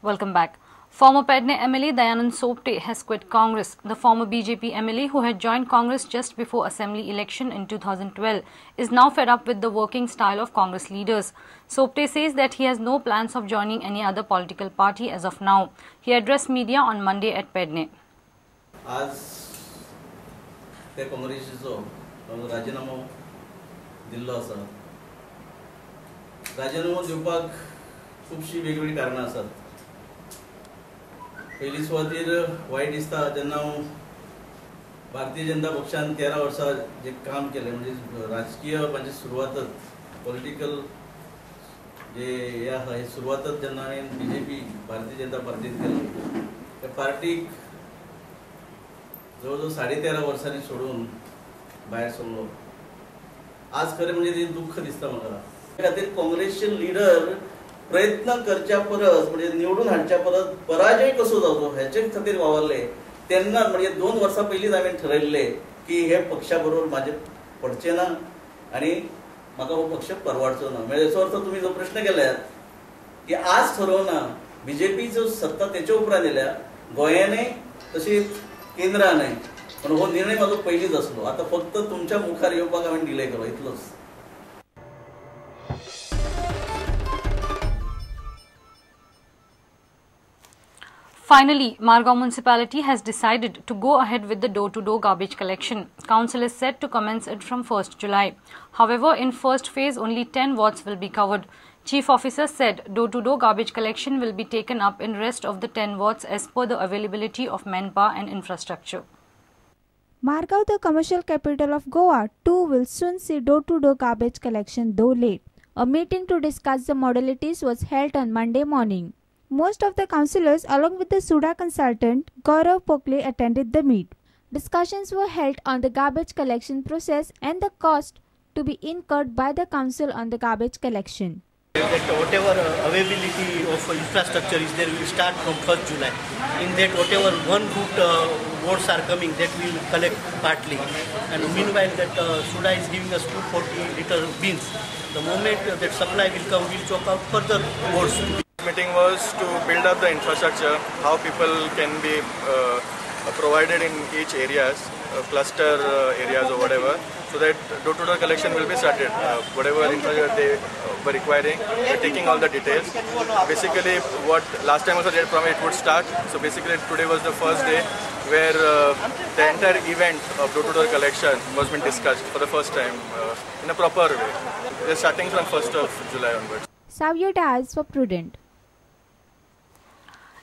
Welcome back. Former Pedne MLA Dayanand Sopte has quit Congress. The former BJP MLA, who had joined Congress just before Assembly election in 2012, is now fed up with the working style of Congress leaders. Sopte says that he has no plans of joining any other political party as of now. He addressed media on Monday at Pedne. आज त्या काँग्रेसीचो राजीनामो दिल्लो आसा. राजीनामो दिवपाक खूबशी वेगवेगळी कारणां आसात. पयली सुवातेर वायट दिसता जेन्ना हांव भारतीय जनता पक्षान 13 वर्सां जे काम केलें, म्हणजे राजकीय म्हणजे सुरवातच पॉलिटिकल जे हे आसा हे सुरवातच जेन्ना हांवें BJP भारतीय जनता पार्टीत केलें, त्या पार्टीक जवळजवळ 13.5 वर्सांनी सोडून भायर सरलो. आज खरें म्हणजे ते दुःख दिसता म्हाका. त्या खातीर काँग्रेसचे लिडर प्रयत्न करच्या परस म्हणजे निवडून हाडच्या परस पराजय कसो जावचो हेचे खातीर वावरले. तेन्ना म्हणजे 2 वर्सां पयलींच हांवें ठरयल्ले की हे पक्षा बरोबर म्हाजे पडचें ना आनी म्हाका हो पक्ष परवाडचो ना. म्हणजे याचो अर्थ तुम्ही जो प्रश्न केल्यात की आज ठरवना BJP जो सत्ता तेच्या उपरांत येयल्या गोंयानय तशीच केंद्रानय, पण हो निर्णय म्हाजो पयलींच आसलो. आता फक्त तुमच्या मुखार येवपाक हांवें डिले केलो इतलोच. Finally, Margao municipality has decided to go ahead with the door-to-door garbage collection. Council is set to commence it from 1st July. However, in first phase, only 10 wards will be covered. Chief officer said door-to-door garbage collection will be taken up in rest of the 10 wards as per the availability of manpower and infrastructure. Margao, the commercial capital of Goa, too will soon see door-to-door garbage collection, though late. A meeting to discuss the modalities was held on Monday morning. Most of the councillors, along with the SUDA consultant, Gaurav Pokle, attended the meet. Discussions were held on the garbage collection process and the cost to be incurred by the council on the garbage collection. That whatever availability of infrastructure is there will start from 1st July. In that, whatever 1 foot boards are coming, that we will collect partly. And meanwhile, that SUDA is giving us 240-liter bins. The moment that supply will come, we'll chop out further boards. Meeting was to build up the infrastructure, how people can be provided in each areas, cluster areas or whatever, so that door-to-door collection will be started. Whatever infrastructure they were requiring, we're taking all the details. Basically, what last time also they had promised it would start. So basically, today was the first day where the entire event of door-to-door collection was been discussed for the first time in a proper way. They're starting from 1st of July onwards. Savio Diaz for Prudent.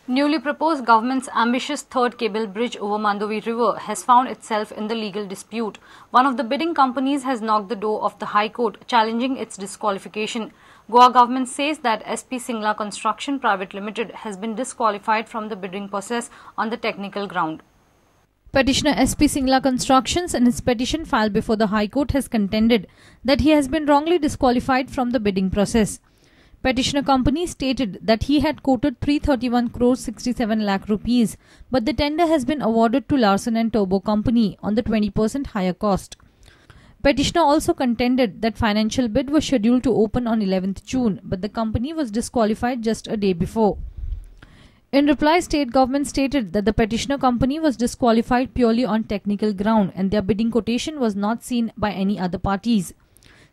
Newly proposed government's ambitious third cable bridge over Mandovi River has found itself in the legal dispute. One of the bidding companies has knocked the door of the High Court, challenging its disqualification. Goa government says that SP Singla Construction Private Limited has been disqualified from the bidding process on the technical ground. Petitioner SP Singla Constructions, in his petition filed before the High Court, has contended that he has been wrongly disqualified from the bidding process. Petitioner company stated that he had quoted 331 crores 67 lakh rupees, but the tender has been awarded to Larsen and Toubro company on the 20% higher cost. Petitioner also contended that financial bid was scheduled to open on 11th June, but the company was disqualified just a day before. In reply, state government stated that the petitioner company was disqualified purely on technical ground and their bidding quotation was not seen by any other parties.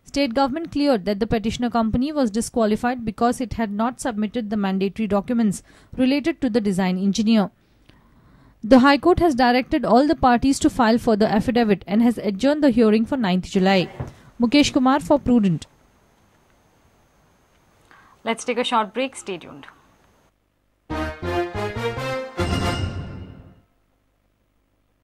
State government cleared that the petitioner company was disqualified because it had not submitted the mandatory documents related to the design engineer. The High Court has directed all the parties to file further affidavit and has adjourned the hearing for 9th July. Mukesh Kumar for Prudent. Let's take a short break. Stay tuned.